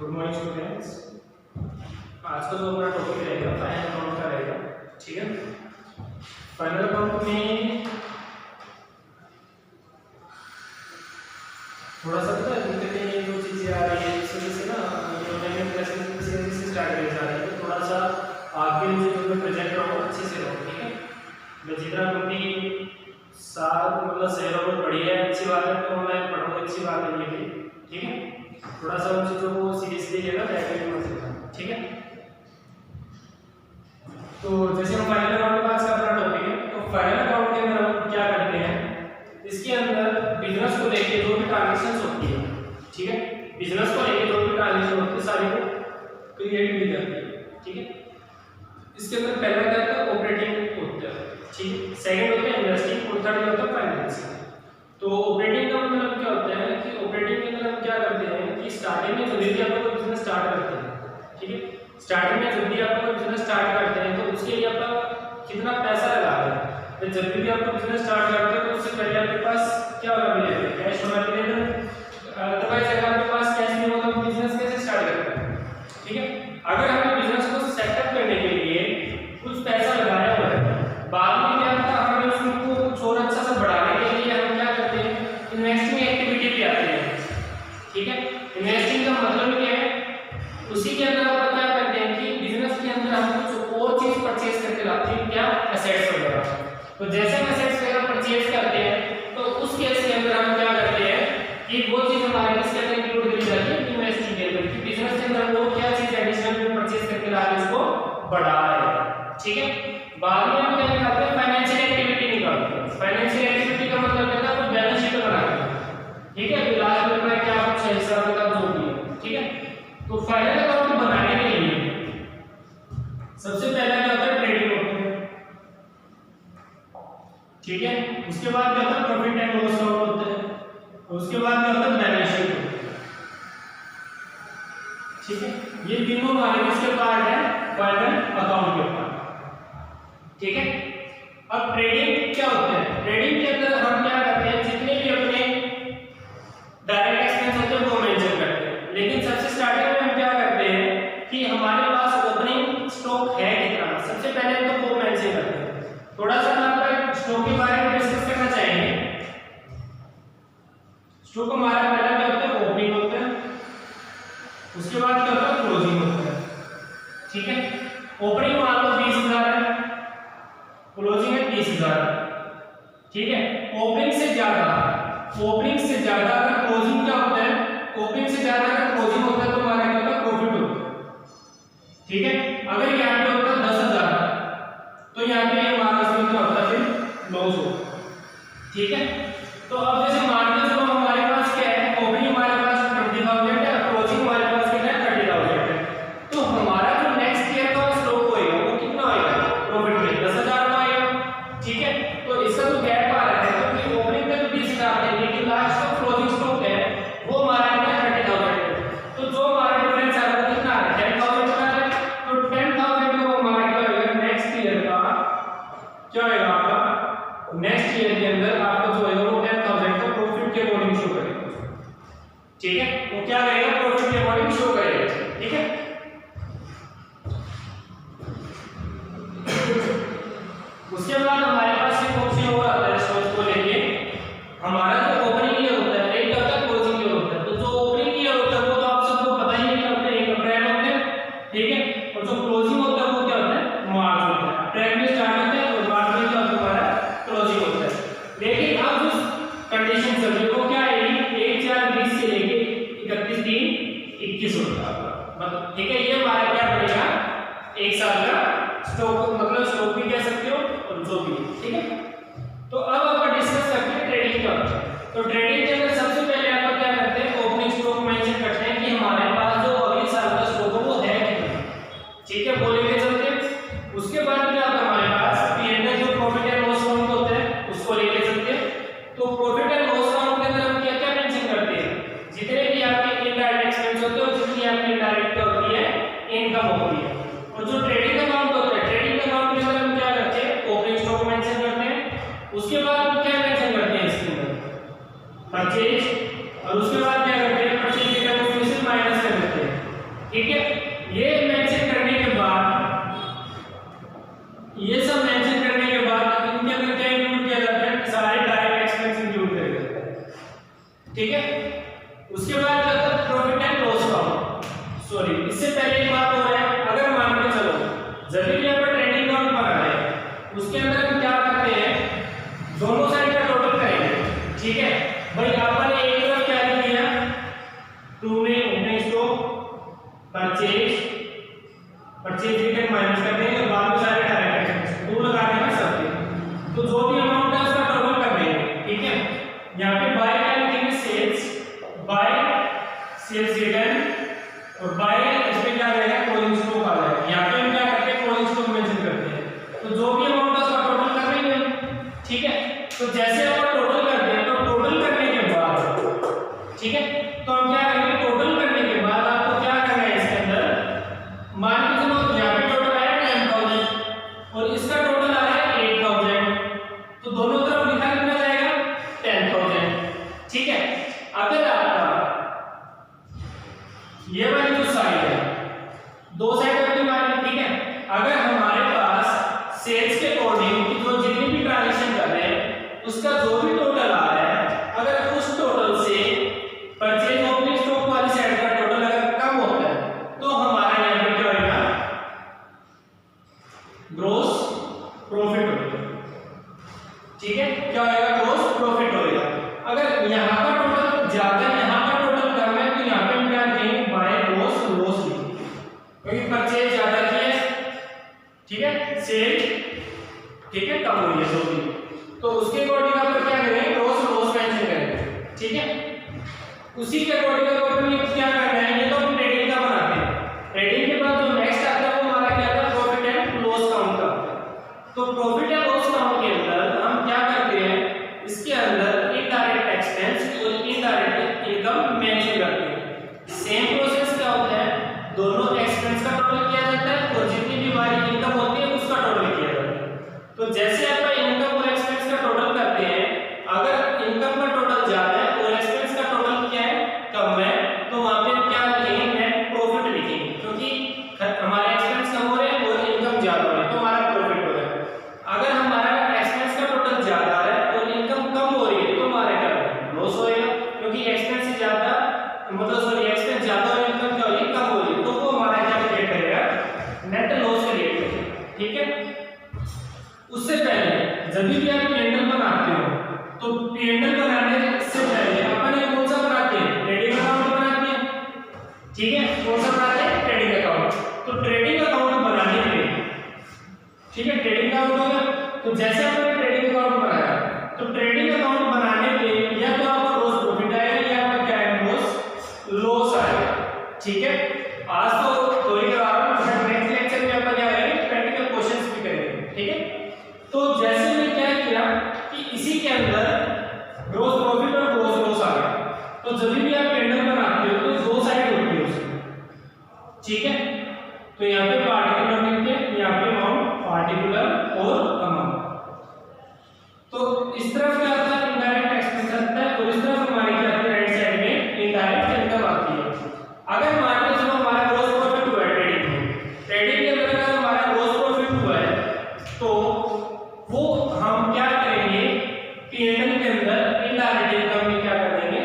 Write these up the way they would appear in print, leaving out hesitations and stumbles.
Good morning students. आज का जो हमारा टॉपिक रहेगा फाइनल अकाउंट का रहेगा, ठीक है। फाइनल अकाउंट में थोड़ा सा पता है जितने ये जो चीज़ें आ रही है इस वजह से ना ऑनलाइन क्लासेस से स्टार्ट करने जा रही है, तो थोड़ा सा आगे जो मैं प्रेजेंट रहो अच्छे से रहो, ठीक है। मैं जितना भी साल मतलब शहरों में पढ़ी है अच्छी बात है, तो ऑनलाइन पढ़ो अच्छी बात है ये भी, ठीक है। थोड़ा सा उन चीज़ों को सीरियसली लेना बैकग्राउंड में समझना, ठीक है। तो जैसे हम फाइनल अकाउंट का आज का अपना टॉपिक है, तो फाइनल अकाउंट के अंदर हम क्या करते हैं, इसके अंदर बिजनेस को लेके जो भी ट्रांजैक्शंस होती है, ठीक है, बिजनेस को लेके जो भी ट्रांजैक्शन होती है सारी को क्रिएट भी करते हैं, ठीक है। इसके अंदर पहला क्या होता है, ऑपरेटिंग होता है, ठीक है। सेकंड होता है इन्वेस्टिंग और थर्ड होता है फाइनेंसिंग। तो ऑपरेटिंग का मतलब क्या होता है कि ऑपरेटिंग के अंदर हम क्या करते हैं कि स्टार्टिंग में जब भी आप कोई बिजनेस स्टार्ट करते हैं, ठीक है, स्टार्टिंग में जब भी आप कोई बिजनेस स्टार्ट करते हैं तो उसके लिए आप कितना पैसा लगा रहे हैं। तो जब भी आप बिजनेस स्टार्ट करते हैं तो उससे पहले आपके पास क्या होना चाहिए, कैश होना चाहिए। अदरवाइज अगर आपके पास कैश नहीं होगा तो बिजनेस कैसे स्टार्ट करते हैं, ठीक है। अगर हमें बिजनेस को सेटअप करने के लिए कुछ पैसा लगाया हुआ है, बाद में क्या होता है हमें उसको कुछ और अच्छा सा बढ़ाने के लिए हम क्या करते हैं, इन्वेस्टिंग एक्टिविटी पे आते हैं, ठीक है। इन्वेस्टिंग का मतलब क्या है, उसी के अंदर हम क्या करते हैं कि बिजनेस के अंदर हम कुछ और चीज परचेज करके लाते हैं, क्या एसेट्स वगैरह। तो जैसे हम एसेट्स वगैरह परचेज करते हैं तो उस केस के अंदर हम क्या करते हैं कि वो चीज हमारे इसके अंदर इंक्लूड करी जाती है इन्वेस्टिंग के अंदर, कि बिजनेस के अंदर वो क्या चीज एडिशनल परचेज करके ला के उसको बढ़ा रहे हैं, ठीक है। बाद में हम क्या निकालते हैं, फाइनेंशियल एक्टिविटी निकालते हैं। फाइनेंशियल एक्टिविटी का मतलब क्या है, बैलेंस शीट बनाते हैं, ठीक है। लास्ट में अपना क्या कुछ हिसाब किताब जो भी है, ठीक है। तो फाइनल अकाउंट बनाने के लिए सबसे पहला क्या होता है, ट्रेडिंग होती है, ठीक है। उसके बाद क्या होता है, प्रॉफिट एंड लॉस अकाउंट होता है, और उसके बाद क्या होता है, बैलेंस शीट होती है, ठीक है। ये तीनों हमारे किसके पार्ट है, फाइनल अकाउंट के पार्ट, ठीक है। अब ट्रेडिंग क्या होता है, ट्रेडिंग के अंदर हम क्या करते हैं, जितने भी अपने डायरेक्ट एक्सपेंस होते हैं वो मेंशन करते हैं। लेकिन सबसे स्टार्टिंग में हम क्या करते हैं कि हमारे पास ओपनिंग स्टॉक है कितना, सबसे पहले तो वो मेंशन करते हैं। थोड़ा सा हम आपका स्टॉक के बारे में डिस्कस करना चाहेंगे। स्टॉक हमारा पहला क्या होता है, ओपनिंग होता है, उसके बाद क्या होता है, क्लोजिंग होता है, ठीक है। ओपनिंग मान लो 20,000 है, क्लोजिंग है 30,000, ठीक है। ओपनिंग से ज्यादा अगर क्लोजिंग क्या होता है, ओपनिंग से ज्यादा अगर क्लोजिंग होता है तो हमारा क्या होता है, प्रॉफिट होता है, ठीक है। अगर यहाँ पे होता है 10,000 तो यहाँ पे हमारा इसमें क्या होता है, फिर लॉस होता है, ठीक है। तो अब जैसे मान लो चलो हमारे पास क्या है, ओपनिंग हमारे पास 20,000 है, क्लोजिंग हमारे पास कितना है, 30,000 है। तो हमारा जो नेक्स्ट ईयर का स्टॉक होएगा वो कितना होएगा, प्रॉफिट में 10,000 का आएगा, ठीक है। तो इसका जो गैप आ रहा है, क्योंकि ओपनिंग में तो 20,000 है लेकिन लास्ट का क्लोजिंग स्टॉक है वो हमारा कितना है, 30,000 है। तो जो हमारा डिफरेंस आ रहा है कितना है, 10,000 का है। तो 10,000 को हमारा क्या होगा, नेक्स्ट ईयर का क्या होगा आपका, नेक्स्ट ईयर के अंदर आपका जो होगा वो 10,000 का प्रॉफिट के अकॉर्डिंग शो करेगा, ठीक है। वो क्या करेगा, प्रॉफिट के अकॉर्डिंग शो करेगा, ठीक है। उसके बाद हमारे पास एक ऑप्शन और आता है स्टॉक को लेके, हमारा जो ओपनिंग ईयर होता है, एक होता है क्लोजिंग ईयर होता है। तो जो ओपनिंग ईयर होता है वो तो आप सबको पता ही है कि अपने 1 अप्रैल होते हैं, ठीक है। और जो क्लोजिंग होता है वो क्या होता है, मार्च होता है। अप्रैल में स्टार्ट होता है और मार्च में क्या होता है, हमारा क्लोजिंग होता है। लेकिन अब जो कंडीशन चल रही है वो क्या आएगी, 1/4/20 से लेके 31/3/21 होता है, मतलब ठीक है। ये हमारा क्या बनेगा, एक साल का स्टॉक, मतलब स्टॉक भी कह सकते हो और जो भी, ठीक है। तो अब अपन डिस्कस करते हैं ट्रेडिंग का। तो ट्रेडिंग के अंदर सबसे पहले अपन क्या करते हैं, ओपनिंग स्टॉक मेंशन करते हैं कि हमारे पास जो अगले साल का स्टॉक है वो है कितना, ठीक है, वो लेके चलते हैं। उसके बाद क्या होता है, हमारे पास पी&एल जो प्रॉफिट एंड लॉस अकाउंट होता है उसको लेके चलते हैं। तो प्रॉफिट एंड लॉस अकाउंट के अंदर हम क्या क्या मेंशन करते हैं, जितने भी आपके इनडायरेक्ट एक्सपेंस होते हैं और जितनी आपकी इनडायरेक्ट होती है इनकम होती है। और जो ट्रेडिंग अकाउंट होता है, ट्रेडिंग अकाउंट के अंदर हम क्या करते हैं, ओपनिंग स्टॉक मेंशन करते हैं। उसके बाद हम क्या मेंशन करते हैं, इसके अंदर परचेज, और उसके बाद क्या करते हैं, परचेज के उसमें से माइनस कर देते हैं, ठीक है। ये मेंशन करने के बाद, ये सब मेंशन करने के बाद इनके अंदर क्या इंक्लूड किया जाता है, सारे डायरेक्ट एक्सपेंस इंक्लूड किया जाता है। ठीक है। उसके बाद आता है profit and loss account. Sorry, इससे पहले एक बात हो रहा है, अगर मान के चलो जब भी यहाँ पर ट्रेडिंग अकाउंट बना रहे हैं उसके अंदर हम क्या करते हैं, दोनों साइड का टोटल करेंगे। ठीक है भाई, अपन ने एक तरफ क्या लिख दिया, टू में opening stock, purchase return minus कर देंगे और बाद में सारे डायरेक्ट एक्सपेंस दो लगा देंगे सबके, तो जो भी अमाउंट है उसका टोटल कर देंगे। ठीक है। यहाँ पे बाय क्या लिखेंगे, सेल्स रिटर्न, और बाय इसमें क्या रहेगा, क्लोजिंग स्टॉक आ जाएगा। यहाँ पे हम क्या करते हैं, क्लोजिंग स्टॉक मेंशन करते हैं, तो जो भी अमाउंट है उसका टोटल कर देंगे। ठीक है। तो जैसे अपन टोटल करते हैं, तो टोटल करने के बाद, ठीक है, तो हम क्या करेंगे, टोटल करने के बाद आपको क्या करना है, इसके अंदर मान के चलो यहाँ पे टोटल आया 10,000 और इसका टोटल आ रहा है 8,000, तो दोनों तरफ लिखा कितना जाएगा, 10,000। ठीक है। अगर आपका ये वाली जो साइड है, दो साइड अपनी मानी, ठीक है, अगर हमारे पास सेल्स के अकॉर्डिंग जो जितनी भी ट्रांजैक्शन कर रहे हैं उसका जो भी टोटल आ रहा है, अगर उस टोटल से परचेज ओपनिंग स्टॉक वाली साइड का टोटल अगर कम होता है तो हमारा यहाँ पे क्या होगा, ग्रॉस प्रॉफिट होगा। ठीक है, क्या होगा, ग्रॉस प्रॉफिट होगा। अगर यहाँ का टोटल ज्यादा, यहाँ का टोटल कम है, तो यहाँ पे हम क्या लिखेंगे, बाय ग्रॉस लॉस लिखेंगे, क्योंकि परचेज ज्यादा की है, ठीक है, सेल ठीक है कम हुई है जो भी, तो उसके अकॉर्डिंग आप क्या करेंगे, ग्रॉस लॉस मेंशन करेंगे। ठीक है। उसी के अकॉर्डिंग अपन क्या करना है, ये तो हम ट्रेडिंग का बनाते हैं, ट्रेडिंग के बाद जो नेक्स्ट आता है वो हमारा क्या है, प्रॉफिट एंड लॉस काउंट का। तो प्रॉफिट एंड लॉस काउंट के अंदर हम क्या करते हैं, इसके अंदर इनडायरेक्ट एक्सपेंस और इनडायरेक्ट इनकम मेंशन करते हैं। सेम प्रोसेस क्या होता है, दोनों एक्सपेंस का टोटल किया जाता है और जितनी भी हमारी इनकम होती है उसका टोटल किया जाता है। तो जैसे आप इनकम और एक्सपेंस का टोटल करते हैं, अगर इनकम का टोटल ज्यादा है और एक्सपेंस का टोटल क्या है, कम है, तो वहां पे क्या लिखेंगे, नेट प्रॉफिट लिखेंगे, क्योंकि हमारे एक्सपेंस कम हो रहे हैं और इनकम ज्यादा हो रही है, तो हमारा प्रॉफिट हो रहा है। अगर हमारा एक्सपेंस का टोटल ज्यादा है और इनकम कम हो रही है तो हमारा क्या लॉस होएगा, क्योंकि एक्सपेंस से ज्यादा, मतलब सॉरी, एक्सपेंस ज्यादा और इनकम क्या हो रही है, कम हो रही है, तो वो हमारा क्या क्रिएट करेगा, नेट लॉस क्रिएट करेगा। ठीक है। उससे पहले जब भी आप P&L बनाते हो, तो P&L बनाने से पहले अपन कौन सा बनाते हैं, ट्रेडिंग अकाउंट बनाते हैं। ठीक है, कौन सा बनाते हैं, ट्रेडिंग अकाउंट। तो ट्रेडिंग अकाउंट बनाने के लिए, ठीक है, ट्रेडिंग अकाउंट होगा, तो जैसे आपने ट्रेडिंग अकाउंट बनाया, तो ट्रेडिंग अकाउंट बनाने के लिए या तो आपका रोज प्रॉफिट आएगा या आपका क्या है, रोज लॉस आएगा। ठीक है। आज तो थोड़ी करवा रहा हूं, नेक्स्ट लेक्चर में अपन क्या करेंगे, प्रैक्टिकल क्वेश्चंस भी करेंगे। ठीक है। तो जैसे मैंने क्या किया कि इसी के अंदर ग्रॉस प्रॉफिट और ग्रॉस लॉस आ गया, तो जब भी आप P&L बनाते हो तो दो साइड होती है उसकी। ठीक है। तो यहाँ पे पार्टिकुलर लिखते हैं, यहाँ पे अमाउंट, पार्टिकुलर और अमाउंट। तो इस तरफ क्या आता है, इनडायरेक्ट एक्सपेंस आता है, और इस तरफ हमारी क्या आती है, राइट साइड में इनडायरेक्ट इनकम आती है। अगर मान लो चलो हमारा ग्रॉस प्रॉफिट हुआ है ट्रेडिंग में, ट्रेडिंग के अंदर अगर हमारा ग्रॉस प्रॉफिट हुआ है तो वो हम क्या करेंगे, P&L के अंदर इनडायरेक्ट इनकम में क्या कर देंगे,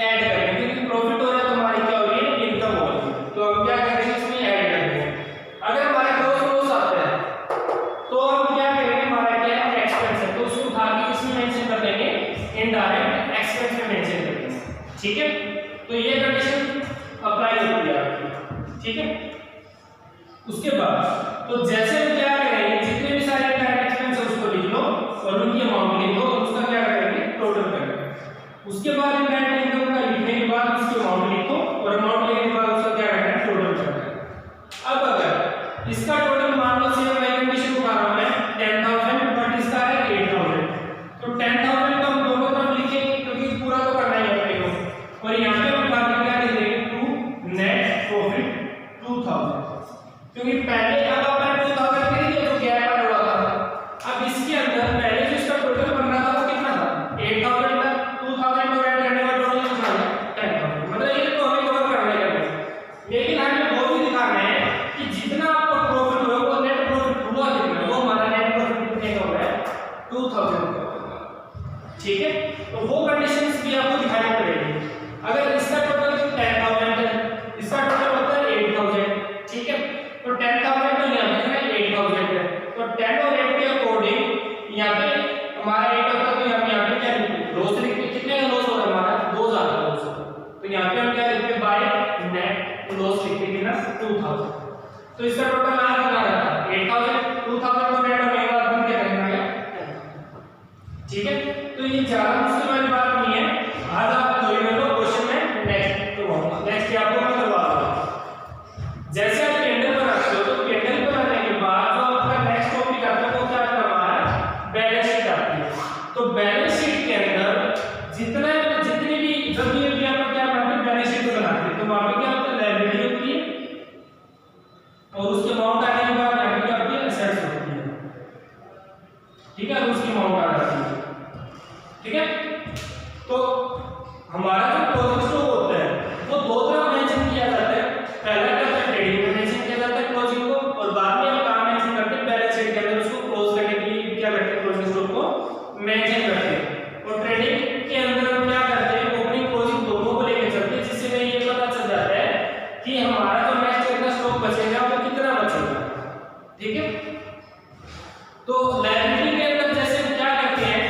ऐड करेंगे, क्योंकि प्रॉफिट हो रहा है तो हमारी क्या हो रही है, इनकम हो रही है, तो हम क्या करेंगे, इसमें ऐड कर देंगे। अगर हमारा ग्रॉस लॉस आता है तो हम क्या करेंगे, हमारा क्या है, एक्सपेंस है, तो उसको उठा के इसमें मेंशन कर देंगे, इनडायरेक्ट एक्सपेंस में मेंशन कर देंगे। ठीक है। तो ये कंडीशन अप्लाई होती है आपकी। ठीक है। उसके बाद तो जैसे हम क्या करेंगे, जितने भी सारे डायरेक्ट एक्सपेंस है उसको लिख लो और उनकी अमाउंट लिख लो और उसका क्या करेंगे, टोटल करेंगे। उसके बाद इनडायरेक्ट इनकम का लिखने के बाद उसकी अमाउंट लिखो और अमाउंट लिखने के बाद उसका क्या करना है, टोटल करना है। अब अगर इसका टोटल मान लो सेम वही कंडीशन उठा रहा हूं मैं, 10,000 बट इसका है 8,000, तो 10,000 का हम दोनों तरफ लिखेंगे क्योंकि पूरा तो करना ही है अपने को, और यहाँ पे हम बाकी क्या लिख देंगे, टू नेट प्रॉफिट 2,000, क्योंकि पहले अब अपन 2,000 खरीदे तो गैप आ रहा था। अब इसके अंदर पहले जो इसका टोटल बन रहा था वो कितना था, 8,000 था, 2,000 को ऐड करने 2000 का होगा। ठीक है, तो वो कंडीशंस भी आपको दिखानी पड़ेगी। अगर इसका टोटल 10,000 है, इसका टोटल होता है 8,000, ठीक है, तो 10,000 तो यहाँ पे 8,000 है, तो 10 और 8 के अकॉर्डिंग यहाँ पे हमारा 8 होता है, तो यहाँ पे क्या लिखेंगे, लॉस लिखते, कितने का लॉस होगा हमारा 2,000 का लॉस होगा, तो यहाँ पे हम क्या लिखते हैं, बाय नेट लॉस लिखेंगे ना 2,000। तो इसका टोटल आ रहा है 8,000, 2,000 को नेट होने के बाद हम क्या करेंगे, ठीक है। तो ये ज्यादा मुश्किल वाली बात नहीं है, आज आप थ्योरी में क्वेश्चन में नेक्स्ट करवाऊंगा, नेक्स्ट आपको मैं करवा दूंगा। जैसे आप कैंडल बनाते हो, तो कैंडल बनाने के बाद जो आपका नेक्स्ट टॉपिक आता है वो क्या करवाना है, बैलेंस शीट आती है। तो बैलेंस शीट के अंदर जितनी भी जब भी आप क्या बनाते हैं, बैलेंस शीट बनाते हैं, तो वहां पे क्या होता है, लायबिलिटी होती है, और उसके अमाउंट आने के बाद यहाँ पे क्या होती है, एसेट्स होती है, ठीक है, उसकी अमाउंट आ जाती है, ठीक है। तो हमारा जो क्लोजिंग स्टॉक होता है वो दो तरह मेंशन किया जाता है, पहला क्या होता है, ट्रेडिंग में मेंशन किया जाता है क्लोजिंग को, और बाद में हम काम मेंशन करते हैं बैलेंस शीट के अंदर, उसको क्लोज करने के लिए क्या करते हैं, क्लोजिंग स्टॉक को मेंशन करते हैं। और ट्रेडिंग के अंदर हम क्या करते हैं, ओपनिंग क्लोजिंग दोनों को लेकर चलते हैं, जिससे हमें ये पता चल जाता है कि हमारा जो नेक्स्ट ईयर का स्टॉक बचेगा वो कितना बचेगा, ठीक है। तो लायबिलिटी के अंदर जैसे हम क्या करते हैं,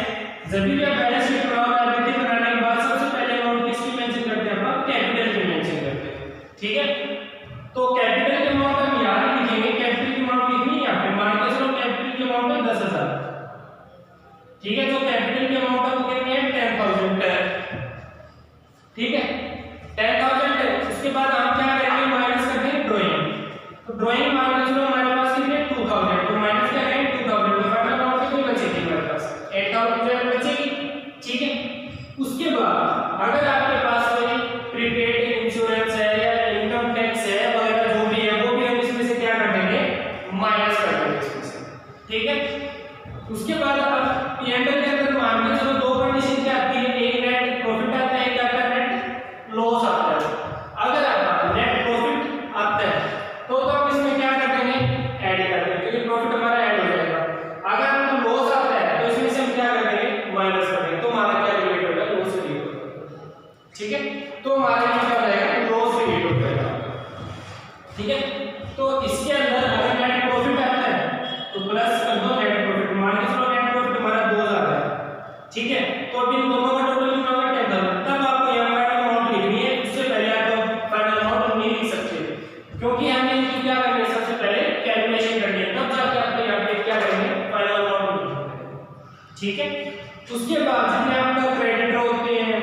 जब भी आप बैलेंस शीट बनाओ, लायबिलिटी बनाने के बाद सबसे पहले अमाउंट किसकी मेंशन करते हैं, हम कैपिटल की मेंशन करते हैं, ठीक है। तो कैपिटल की अमाउंट हम यहां नहीं लिखेंगे, कैपिटल की अमाउंट लिखनी है यहां पे, मान के चलो कैपिटल की अमाउंट है 10,000, ठीक है, तो कैपिटल की अमाउंट है वो कितनी है, 10,000 है, ठीक है, 10,000 है। उसके बाद हम क्या करेंगे, माइनस कर देंगे ड्राइंग, तो ड्राइंग मान के चलो हमारे पास कितने 2,000, तो माइनस क्या करेंगे 2,000, तो फाइनल अमाउंट कितनी बचेगी हमारे पास, 8,000 बचेगी, ठीक है। उसके बाद अगर आपके पास कोई प्रीपेड इंश्योरेंस है या इनकम टैक्स है वगैरह जो भी है, वो भी हम इसमें से क्या कर देंगे, माइनस कर देंगे इसमें से, ठीक है। उसके बाद आप पीएनएल के अंदर मान के चलो दो कंडीशन क्या आती है, एक नेट प्रॉफिट आता है, एक आता है नेट लॉस आता है। अगर आपका नेट प्रॉफिट आता है तो हम इसमें क्या कर देंगे, ऐड कर देंगे, क्योंकि प्रॉफिट हमारा ऐड हो जाएगा। अगर हमको लॉस आता है तो इसमें से हम क्या कर देंगे, माइनस कर देंगे, तो हमारा क्या रिलेट होगा, लॉस रिलेट होगा, ठीक है। तो हमारे यहाँ क्या हो जाएगा, लॉस रिलेट हो जाएगा, ठीक है। तो इसके अंदर अगर नेट प्रॉफिट आता है तो प्लस कर दो नेट प्रॉफिट, मान के चलो नेट प्रॉफिट हमारा 2,000 है, ठीक है, तो अभी इन दोनों का टोटल कितना होगा, 10,000, तब आपको यहाँ फाइनल अमाउंट लिखनी है, उससे पहले आप फाइनल अमाउंट नहीं लिख सकते, क्योंकि हमें इनकी क्या करनी है, सबसे पहले कैलकुलेशन करनी है, तब जाके आपको यहाँ पे क्या करेंगे, फाइनल अमाउंट लिखेंगे, ठीक है। उसके बाद जितने आपका क्रेडिटर होते हैं,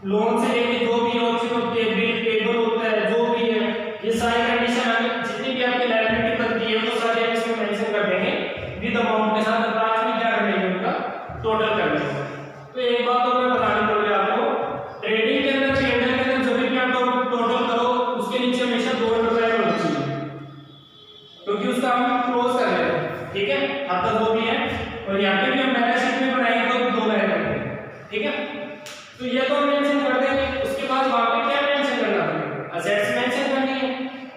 लोन से लेके जो भी ऑप्शन होते हैं, बिल पेबल होता है, जो भी है, ये सारी कंडीशन हमें जितनी भी आपकी लायबिलिटी बनती है वो सारी हम इसमें मेंशन कर देंगे विद अमाउंट के साथ, बाद में क्या कर लेंगे, उनका टोटल कर लेंगे। तो एक बात तो मैं बतानी पड़ेगी आपको, ट्रेडिंग के अंदर ट्रेडर के अंदर जब भी आप टोटल करो उसके नीचे हमेशा 2 रुपए होना चाहिए, क्योंकि उसका हम क्लोज कर रहे हैं, ठीक है, खाता जो भी है, और यहाँ पे भी हम बैलेंस शीट में बनाएंगे तो 2 लाइन करेंगे, ठीक है। तो ये तो मेंशन कर देंगे। उसके बाद वहां पे क्या मेंशन करना है, असेट्स मेंशन करनी है।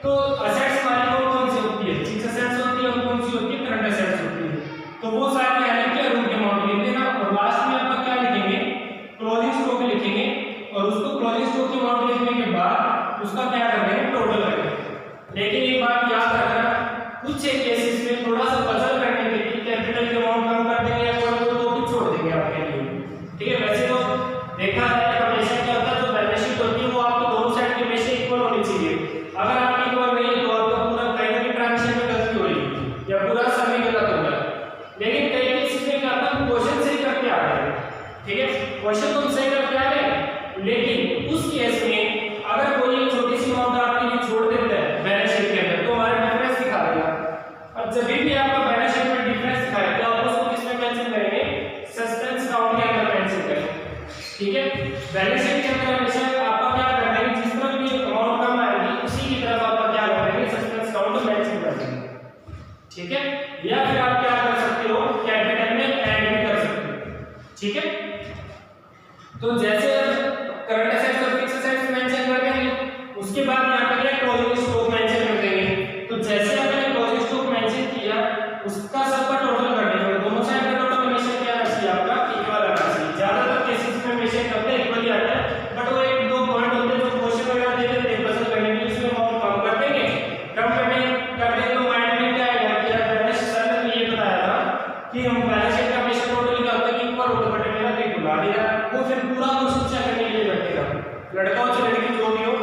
तो असेट्स हमारी कौन सी होती है, फिक्स्ड असेट्स होती है, और कौन सी होती है, करंट असेट्स होती है। तो वो सारी यानी कि उनके अमाउंट लिख देना, और लास्ट में आप क्या लिखेंगे, क्लोजिंग स्टॉक लिखेंगे, और उसको क्लोजिंग स्टॉक की अमाउंट लिखने के बाद उसका क्या कर देंगे, टोटल करेंगे। लेकिन एक बात याद रखना, कुछ एक केसेस में थोड़ा सा पजल करने के लिए कैपिटल की अमाउंट कम कर देंगे या तो भी छोड़ देंगे आपके लिए, ठीक है। वैसे तो देखा है हमेशा क्या होता है, जो बैलेंस शीट होती है वो आपको दोनों साइड के हमेशा इक्वल होनी चाहिए। अगर आपकी इक्वल नहीं है तो आपका पूरा कहीं ना कहीं ट्रांजैक्शन में गलती हो रही या पूरा समय गलत हो गया। लेकिन कई केसेस में क्या होता है, क्वेश्चन सही करके आ रहे हैं, ठीक है, क्वेश्चन तो सही करके आ रहे हैं, लेकिन उस केस में अगर कोई छोटी सी अमाउंट आपके लिए छोड़ देता है बैलेंस शीट के अंदर, तो हमारा डिफरेंस दिखा देगा। और जब भी आपका बैलेंस शीट में डिफरेंस दिखाए तो आप उसको किसमें मेंशन करेंगे, सस्पेंस काउंट के अंदर मेंशन करेंगे, ठीक है। बैलेंस शीट के अंदर हमेशा आपका क्या करना है, जिस तरह भी अमाउंट कम आएगी उसी की तरफ आपका क्या करेंगे, सस्पेंस काउंट मेंशन कर देंगे, ठीक है। या फिर आप क्या कर सकते हो, कैपिटल में ऐड भी कर सकते हो, ठीक है। तो जैसे करंट असेट्स और फिक्स्ड असेट्स मेंशन कर देंगे, उसके बाद यहां पे क्या क्लोजिंग स्टॉक मेंशन कर देंगे। तो जैसे आपने क्लोजिंग स्टॉक मेंशन किया उसका सबका टोटल कर देंगे, दोनों साइड का टोटल बैलेंस शीट का हमेशा टोटल क्या होता है कि ऊपर होता है, बट मेरा देखो ला दिया, वो फिर पूरा क्वेश्चन चेक करने के लिए बैठेगा, लड़का हो चाहे लड़की जो भी हो,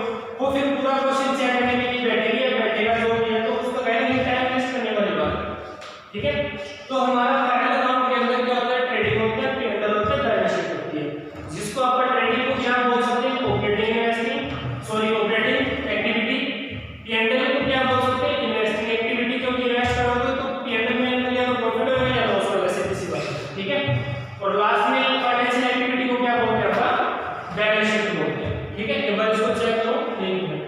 वो फिर पूरा क्वेश्चन चेक करने के लिए बैठेगी या बैठेगा जो भी है, तो उसको कहेंगे टाइम वेस्ट करने वाली बात, ठीक है। तो हमारा फाइनल अकाउंट के अंदर क्या होता है, ट्रेडिंग होता है, P&L होता है, बैलेंस शीट होती है, जिसको अपन ट्रेडिंग को क्या बोल सकते हैं, operating investing, sorry operating activity, P&L को क्या बोल सकते हैं, इन्वेस्टिंग एक्टिविटी, क्योंकि इन्वेस्ट करोगे तो P&L में या तो प्रॉफिट होगा या लॉस होगा, ऐसे किसी बात, ठीक है। और लास्ट में फाइनेंशियल एक्टिविटी को क्या बोलते हैं अपन, बैलेंस शीट बोलते हैं, ठीक है। एक बार इसको चेक करो, लिंक में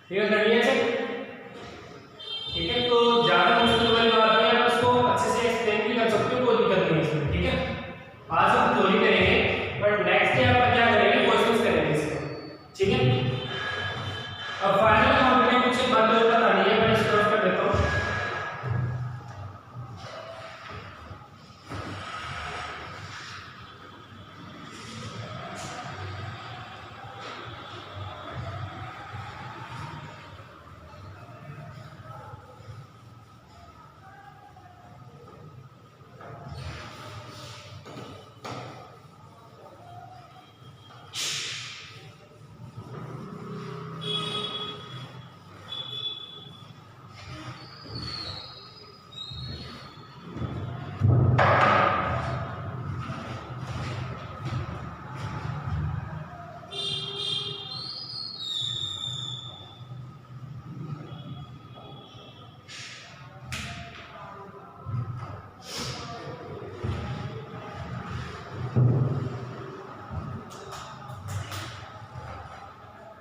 ठीक है, कर लिया चेक, ठीक है। तो ज्यादा मुश्किल वाली बात है, आप इसको अच्छे से एक्सप्लेन भी कर सकते हो, कोई दिक्कत नहीं है इसमें, ठीक है। आज हम थ्योरी करेंगे, बट नेक्स्ट डे आप क्या करेंगे, क्वेश्चंस करेंगे इसके, ठीक है। अब फाइनल अकाउंट में कुछ बातें और बतानी है, मैं इसको कर देता हूं।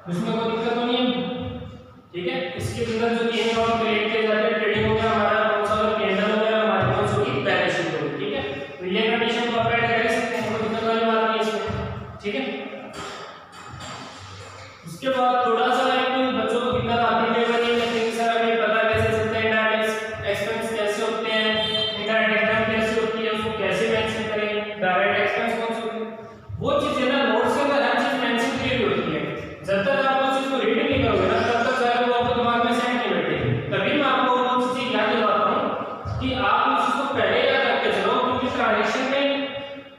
इसमें कोई दिक्कत तो नहीं है, ठीक है। इसके अंदर जो तीन अकाउंट क्रिएट किए जाते हैं, ट्रेडिंग हो गया हमारा, कौन सा P&L हो गया हमारे, कौन सा की बैलेंस शीट हो गई, ठीक है। तो ये कंडीशन को अप्लाई कर सकते हैं, कोई दिक्कत वाली बात नहीं है इसमें, ठीक है। उसके बाद थोड़ा सा बच्चों को दिक्कत आती है, सर हमें पता कैसे चलता है डायरेक्ट एक्सपेंस कैसे होते हैं, इनडायरेक्ट इनकम कैसे होती है, उसको कैसे मेंशन करें, डायरेक्ट एक्सपेंस कौन से होते हैं, वो चीजें ना नोट्स के अंदर हर चीज मेंशन की हुई होती है। जब तक आप उस चीज को रीड नहीं करोगे ना, तब तक शायद वो आपके दिमाग में सेट नहीं बैठेगी। तभी मैं आपको वो चीज याद दिलाता हूं कि आप उस चीज को पहले याद रखते चलो, क्योंकि ट्रांजैक्शन में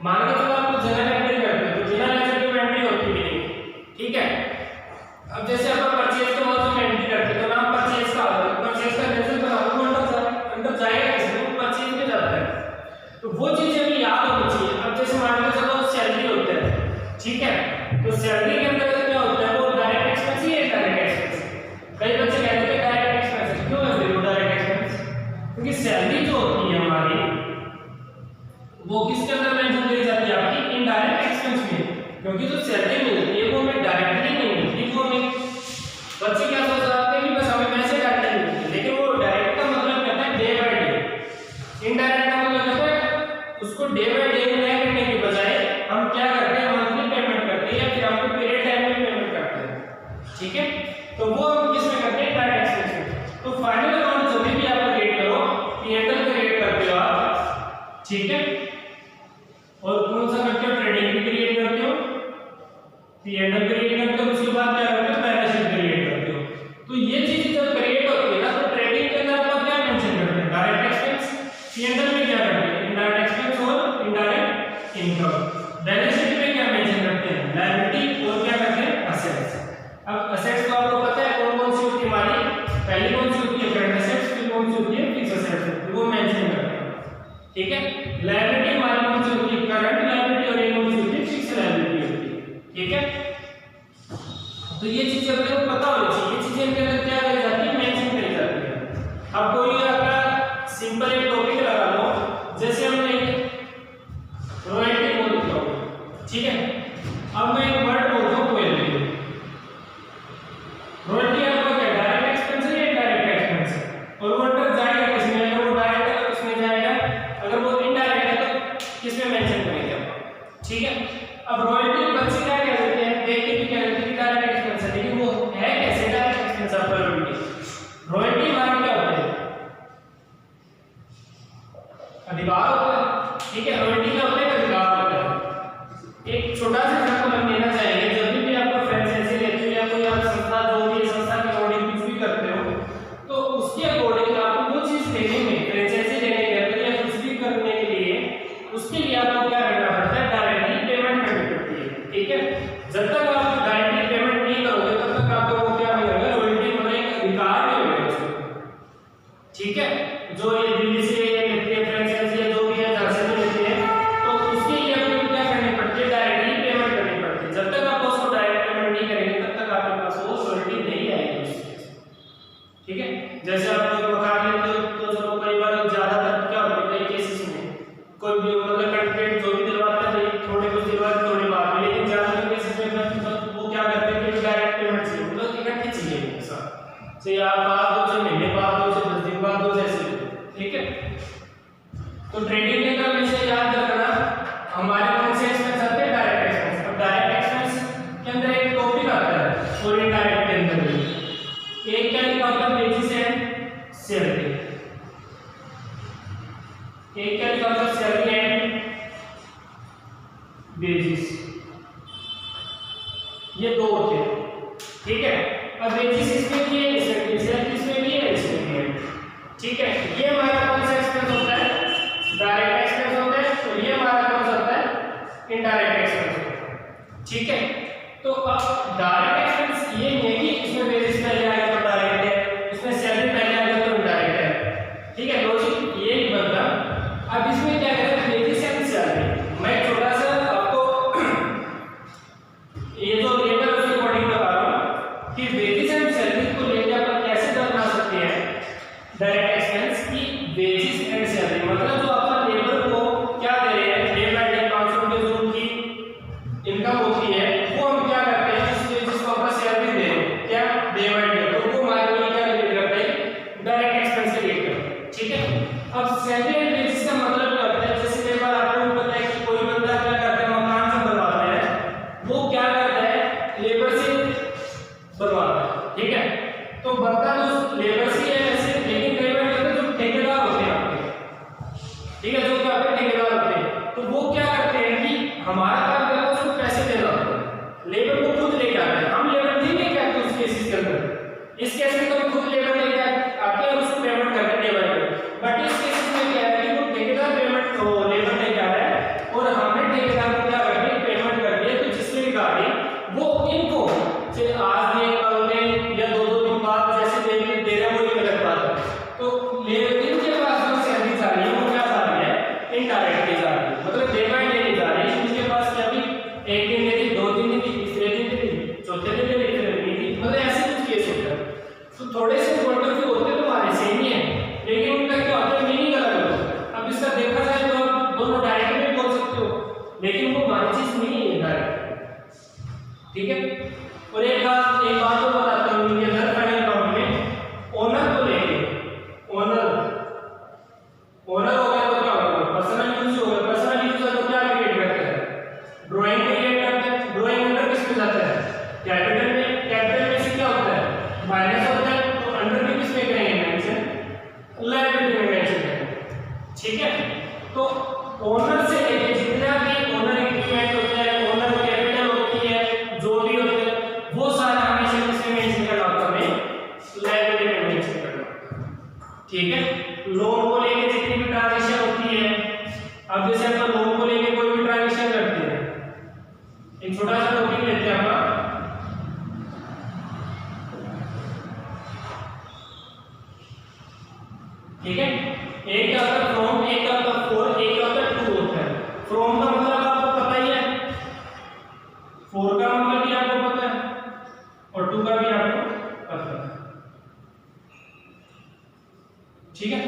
मान के चलो आप जनरल एंट्री करते हो, तो जनरल एंट्री में एंट्री होती भी नहीं, ठीक है। अब जैसे आप परचेज के बाद में एंट्री करते हो, तो नाम परचेज का आता है, परचेज का रिजल्ट बनाओ, वो अंदर जाएगा किसमें, वो परचेज में जाता है। तो वो चीजें भी याद होनी चाहिए। अब जैसे मान के चलो सैलरी होता है, ठीक है, तो सैलरी के अंदर क्या होता है, वो डायरेक्ट एक्सपेंस ही है, डायरेक्ट एक्सपेंस। कई बच्चे कहते हैं डायरेक्ट एक्सपेंस, क्यों है वो डायरेक्ट एक्सपेंस, क्योंकि सैलरी जो होती है हमारी वो किसके अंदर मेंशन की जाती है, आपकी इनडायरेक्ट एक्सपेंस में, क्योंकि जो सैलरी मिलती है वो हमें डायरेक्टली नहीं मिलती। वो हमें बच्चे क्या सोच रहे हैं कि बस हमें पैसे डायरेक्टली मिलते हैं, लेकिन वो डायरेक्ट का मतलब कहता है डे बाय डे, इनडायरेक्ट का मतलब कहता है उसको डे बाय डे में करने के बजाय हम क्या करते हैं, मंथली पेमेंट करते हैं या फिर आपको पीरियड टाइम में पेमेंट करते हैं, ठीक है। तो वो हम किसमें करते हैं, डायरेक्ट एक्सपेंस में। तो फाइनल अकाउंट जब भी आप क्रिएट करो, P&L ठीक है। और कौन सा करते हो, ट्रेडिंग भी क्रिएट करते हो, P&L क्रिएट करते हो, उसके बाद क्या करते हो, बैलेंस शीट क्रिएट करते हो। तो ये चीजें जब क्रिएट होती है ना, तो ट्रेडिंग के अंदर आप क्या मेंशन करते हैं, डायरेक्ट एक्सपेंस, P&L में क्या करते हैं, इनडायरेक्ट एक्सपेंस और इनडायरेक्ट इनकम। बैलेंस शीट में क्या मेंशन करते हैं, लायबिलिटी और क्या करते हैं, असेट्स। अब असेट्स तो आपको पता है कौन कौन सी होती है हमारी, पहली कौन सी होती है, करंट असेट्स, फिर कौन सी होती है, फिक्स्ड असेट्स, वो मेंशन करते हैं। ठीक है। लायबिलिटी हमारी कौन सी होती है, करंट लायबिलिटी, और ये कौन सी होती है, फिक्स्ड लायबिलिटी होती है। ठीक है। तो ये चीजें अपने को पता होनी चाहिए, ये चीजें इनके अंदर क्या करी जाती है, मेंशन करी जाती है। अब कोई आपका सिंपल एक टॉपिक लगा लो, जैसे हमने रॉयल्टी बोल दिया, ठीक है। अब मैं एक वर्ड बोलता हूँ रॉयल्टी। रॉयल्टी आपका क्या डायरेक्ट एक्सपेंस है या इनडायरेक्ट एक्सपेंस है, और वो अंदर जाएगा किसमें, अगर वो डायरेक्ट है तो किसमें जाएगा, अगर वो इनडायरेक्ट है तो किसमें मेंशन करेंगे आप। ठीक है। अब रॉयल्टी बच्चे क्या कह देते हैं, देख के भी कह देते हैं डायरेक्ट एक्सपेंस है, लेकिन वो है कैसे डायरेक्ट एक्सपेंस आपका रॉयल्टी। रॉयल्टी हमारा क्या होता है, अधिकार होता है। ठीक है। रॉयल्टी क्या होता है, अधिकार होता है। एक छोटा सा एग्जांपल हम लेना चाहेंगे, जब भी आपको फ्रेंचाइजी लेते हो या कोई आप संस्था जो भी संस्था के अकॉर्डिंग कुछ भी करते हो, तो उसके अकॉर्डिंग आपको वो चीज लेने में, फ्रेंचाइजी लेने के अंदर या कुछ भी करने के लिए, उसके लिए आपको क्या करना पड़ता है, डायरेक्टली पेमेंट करनी पड़ती है। ठीक है। जब तक आप डायरेक्टली पेमेंट नहीं करोगे तब तक आपको वो क्या नहीं होगा, रॉयल्टी मतलब एक अधिकार नहीं होगा उसमें। ठीक है। जो ये दिल्ली से लेते हैं फ्रेंचाइजी या जो भी है जहाँ से भी लेते हैं, तो उसके लिए आपको क्या करनी पड़ती है, डायरेक्टली पेमेंट करनी पड़ती है। जब तक आप उसको डायरेक्ट पेमेंट नहीं करेंगे तब तक आपके पास वो रॉयल्टी नहीं आएगी उससे। ठीक है। जैसे आप लोग मकान लेते हो तो चलो कई बार ज्यादातर क्या होता है, कई केसेस में कोई भी मतलब कंटेंट जो भी दिलवाता है थोड़े कुछ दिलवाते थोड़ी बात में, लेकिन ज्यादातर केसेस में वो क्या करते हैं कि डायरेक्ट पेमेंट चाहिए, मतलब इकट्ठी चाहिए ऐसा से आप बाद दो से महीने बाद दो से 10 दिन बाद दो जैसे। ठीक है। तो ट्रेडिंग के अंदर हमेशा याद रखना हमारे कौन से एक्सपेंस आते हैं, डायरेक्ट एक्सपेंस। अब डायरेक्ट एक्सपेंस के अंदर एक टॉपिक आता है और इनडायरेक्ट के अंदर भी एक क्या लिखा होता है, वेजेस एंड सैलरी। एक क्या लिखा होता है, सैलरी एंड वेजेस, ये दो होते हैं। ठीक है। अब वेजेस इसमें भी है, सैलरी इसमें भी है, इसमें भी है। ठीक है। ये हमारा कौन सा एक्सपेंस होता है, डायरेक्ट एक्सपेंस होता है, और ये हमारा कौन सा होता है, इनडायरेक्ट एक्सपेंस होता है। ठीक है। तो अब डायरेक्ट एक्सपेंस ये नहीं है कि इसमें वेजेस पहले आएगा तो डायरेक्ट है, इसमें सैलरी पहले आएगा तो इनडायरेक्ट है। ठीक है। लॉजिक ये नहीं बनता। अब इसमें क्या करें, वेजेस एंड सैलरी, मैं छोटा सा आपको ये जो लेबर उसके अकॉर्डिंग बता रहा हूँ कि वेजेस एंड सैलरी को लेकर अपन कैसे बना सकते हैं डायरेक्ट एक्सपेंस की, वेजेस एंड सैलरी मतलब जो अपन लेबर को क्या दे रहे हैं, डे बाय डे 500 रुपए जो उनकी इनकम होती है, वो हम क्या करते हैं, उस वेजेस को अपन सैलरी दे रहे हैं क्या, डे बाय डे, तो वो हमारे लिए क्या रिलेट करते हैं, डायरेक्ट एक्सपेंस से रिलेट करते हैं। ठीक है। अब सैलरी एंड वेजेस का मतलब क्या होता है, जैसे कई बार आपको पता है कि कोई बंदा क्या करता है, मकान से बनवाता है, वो क्या करता है, लेबर से बनवाता है। ठीक है। तो बनता तो लेबर से है वैसे, लेकिन कई बार क्या होता है जो ठेकेदार होते हैं आपके, ठीक है, जो क्या होते हैं ठेकेदार होते हैं, तो वो क्या करते हैं कि हमारा काम करता है उसको पैसे देना होता है, लेबर को खुद लेके आते हैं, हम लेबर नहीं लेके आते उस केसेस के अंदर। इस केस में तो खुद लेबर लेके आते हैं और उसको पेमेंट करते हैं लेबर को, बट इस केस में क्या है कि वो ठेकेदार पेमेंट तो लेबर लेके आ रहा है और हमने ठेकेदार को क्या कर दिया, पेमेंट कर दिया। तो जिसमें भी गाड़ी वो इनको से आज दे कल दे या दो दिन बाद जैसे दे रहा है, वो एक अलग बात है। तो लेकिन के पास जो सैलरी जा रही है वो क्या जा रही है, इनडायरेक्टली जा रही है, मतलब डे बाय डे नहीं जा रही है। उसके पास क्या भी एक दिन दे दी, दो दिन दे दी, तीसरे दिन दे दी, चौथे दिन दे दी, इतने दिन नहीं दी, मतलब ऐसे कुछ केस होता है। तो थोड़े से पॉइंट ऑफ व्यू होते तो हमारे सेम ही है, लेकिन उनका क्या होता है, मीनिंग अलग होता है। अब इसका देखा जाए तो आप दोनों डायरेक्ट में बोल सकते हो, लेकिन वो हमारी चीज नहीं है डायरेक्ट। ठीक है। और एक बात और बताता हूँ, ये हर फाइनल अकाउंट में ओनर को लेके, ओनर हो गया तो क्या होगा, पर्सनल यूज हो गया, पर्सनल यूज है तो क्या क्रिएट करते हैं, ड्राइंग क्रिएट करते हैं। ड्राइंग अंडर किस में जाता है, कैपिटल में, कैपिटल में से क्या होता है, माइनस होता है, तो अंडर में किस में करेंगे मेंशन, लायबिलिटी में मेंशन करेंगे। ठीक है। तो ओनर से लेके जितना भी ओनर इक्विपमेंट होता है, ओनर कैपिटल होती है, जो भी होता है वो सारा हमेशा किसमें मेंशन करना होता है, लायबिलिटी में मेंशन करना। ठीक है, लोन को लेके जितनी भी ट्रांजैक्शन होती है, अब जैसे हम लोन को लेके कोई भी ट्रांजैक्शन करते हैं, एक छोटा सा टॉपिक लेते हैं हम, ठीक है, एक क्या होता है फ्रॉम, एक क्या होता है फॉर, एक क्या होता है टू होता है। फ्रॉम का मतलब आपको पता ही है, फॉर का मतलब भी आपको पता है और टू का भी आपको पता है। ठीक है,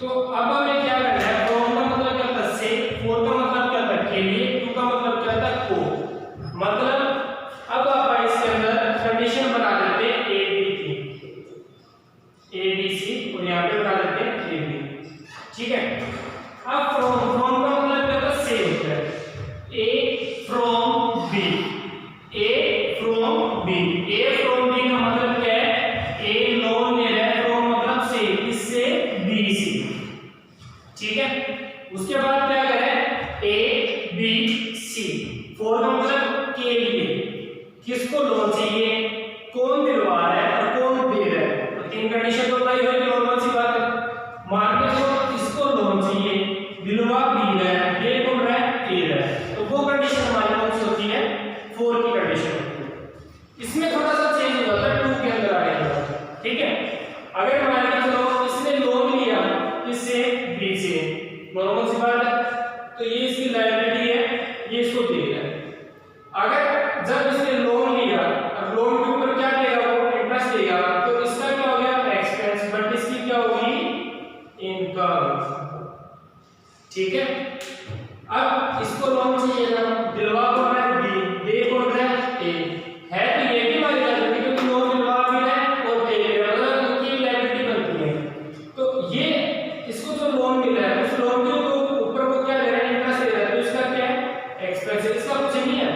तो अब हमें क्या करना है, फ्रॉम का मतलब क्या होता है से, फॉर का मतलब क्या होता है के लिए, टू का मतलब क्या होता है को। मतलब अब आप इसके अंदर कंडीशन बना देते हैं ए बी की, ए बी सी, और यहाँ पे बना देते हैं ए बी। ठीक है, अब फ्रॉम, फ्रॉम का मतलब क्या होता है से होता है, A from B, A from B, A from B का मतलब क्या है, ए लोन ले रहा है, फ्रॉम मतलब से, इससे बी से। ठीक है, उसके बाद क्या करें, ए बी सी, फॉर का मतलब के लिए, किसको लोन चाहिए, कौन दिलवा रहा है और कौन दे रहा है, तो तीन कंडीशन तो तय होगी, नॉर्मल सी बात है। मान के चलो किसको लोन चाहिए, दिलवा बी रहा है, दे कौन रहा है, दे रहा है, तो वो कंडीशन हमारी कौन सी होती है, फोर की कंडीशन होती है। इसमें थोड़ा सा चेंज हो जाता है, टू के अंदर आ गया। ठीक है, अगर मान के चलो इसने लोन लिया किससे, बी से, नॉर्मल सी बात है, तो ये इसकी लायबिलिटी है, ये इसको दे रहा है। अगर जब इसने लोन लिया और लोन के ऊपर क्या देगा, वो इंटरेस्ट देगा, तो इसका क्या हो गया, एक्सपेंस, बट इसकी क्या होगी, इनकम। ठीक है, अब इसको लोन चाहिए ना, दिलवा कौन रहा है, बी, दे कौन रहा है, ए, है तो ये भी हमारी लायबिलिटी, क्योंकि लोन दिलवा भी रहा है और पे ले रहा है, मतलब इनकी लायबिलिटी बनती है। तो ये इसको जो लोन मिल रहा है, उस लोन के ऊपर वो क्या ले रहा है, इंटरेस्ट दे रहा है, तो इसका क्या है, एक्सपेंस है, इसका कुछ नहीं है,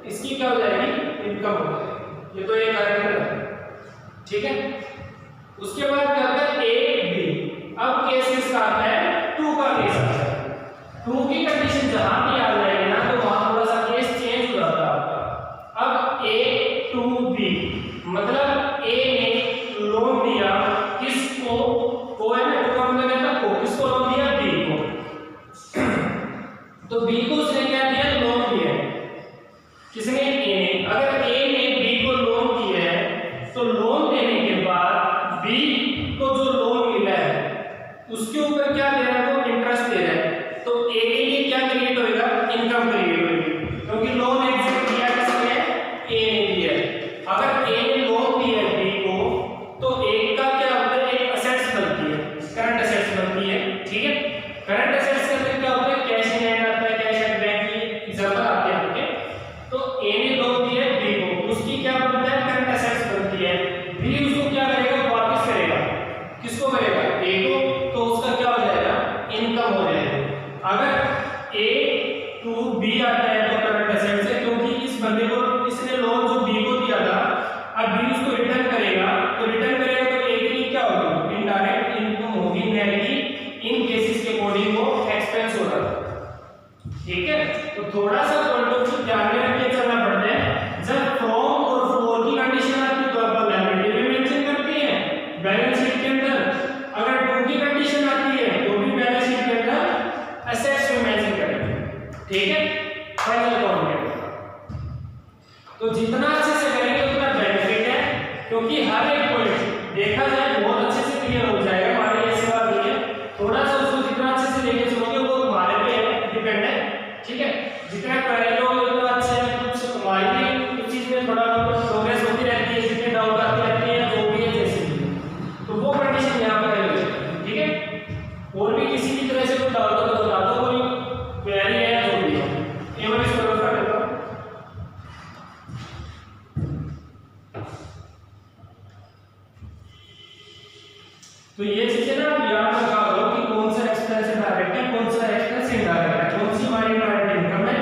इसकी क्या हो जाएगी, इनकम हो जाएगी। ये तो एक गारंटर है। ठीक है, उसके बाद क्या होता है, ए बी, अब केस किसका आता है, टू का केस आता है। टू की कंडीशन जहां भी आ जाएगी ना, तो वहां थोड़ा सा केस चेंज हो जाता है आपका। अब ए टू बी, मतलब ए ने लोन दिया किसको, को है ना, टू का मतलब क्या था, को, किसको लोन दिया, बी को, तो बी को उसने क्या दिया, लोन दिया, किसने, ए ने। अगर ए ने बी को लोन दिया है, तो लोन देने के बाद बी को जो लोन मिला है उसके ऊपर क्या दे रहा है, वो इंटरेस्ट दे रहा है, तो ए के लिए क्या क्रिएट होएगा, इनकम क्रिएट होगी, क्योंकि लोन एग्जिस्ट किया किसने, ए ने दिया है। अगर ए ने लोन दिया है बी को, तो ए का क्या होता है, एक असेट्स बनती है, करंट असेट्स बनती है। ठीक है, करंट असेट्स के अंदर क्या होता है, कैश इन हैंड आता है, कैश एट बैंक की एग्जांपल आते हैं आपके। तो ए ने लोन दिया है बी को, उसकी क्या बनता है, करंट असेट्स बनती है, बी उसको क्या करेगा, वापस करेगा, किसको करेगा, ए को, तो उसका क्या हो जाएगा, इनकम हो जाएगा। अगर ए टू बी आता है तो करंट असेट्स है, क्योंकि इस बंदे को, इसने लोन जो बी को दिया था, अब बी उसको रिटर्न करेगा, तो रिटर्न करेगा तो ए के लिए क्या होगी, इनडायरेक्ट इनकम होगी, नेट इन केसेस के अकॉर्डिंग वो एक्सपेंस हो रहा है। ठीक है, तो थोड़ा सा पॉइंट ऑफ व्यू ध्यान में रख के चलना पड़ता है। जब फ्रॉम और फॉर की कंडीशन आती है तो आप लायबिलिटी में मेंशन करते हैं बैलेंस शीट के अंदर। अगर टू की कंडीशन आती है तो भी बैलेंस शीट के अंदर एसेट्स में मेंशन करेंगे। ठीक है, फाइनल अकाउंट तो जितना अच्छे से करेंगे उतना बेनिफिट है, क्योंकि हर एक पॉइंट देखा जाए बहुत अच्छे से क्लियर हो जाएगा। हमारी ऐसी बात नहीं है, थोड़ा सा उसको जितना अच्छे से लेके चलोगे वो तुम्हारे पे डिपेंड है। ठीक है, जितना पहले लोग उतना अच्छा है, कुछ हमारी भी कुछ चीज में थोड़ा प्रोग्रेस होती रहती है, जितने डाउट आते रहते हैं, जो भी है जैसे भी, तो वो कंडीशन यहाँ पर है। ठीक है, और भी किसी भी तरह से कोई डाउट हो तो बता दो, कोई क्वेरी है जो भी है, ये मैं इसको कर देता हूं। तो ये चीजें ना याद रखा करो कि कौन सा एक्सपेंस डायरेक्ट है, कौन सा एक्सपेंस इनडायरेक्ट है, कौन सी हमारी डायरेक्ट इनकम है,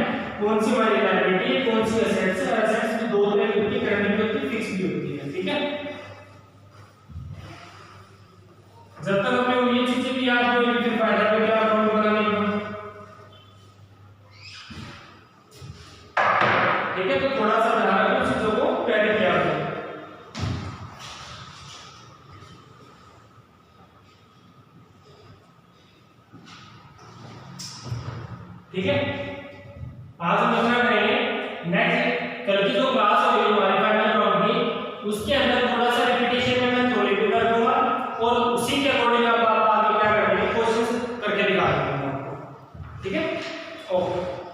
ठीक है, आज हम अपना करेंगे नेक्स्ट कल की जो क्लास होगी हमारे फाइनल राउंड की, उसके अंदर थोड़ा सा रिपीटेशन में मैं थोड़ी भी कर दूंगा और उसी के अकॉर्डिंग आप आगे क्या करेंगे, क्वेश्चंस करके दिखा दूंगा आपको। ठीक है, ओके।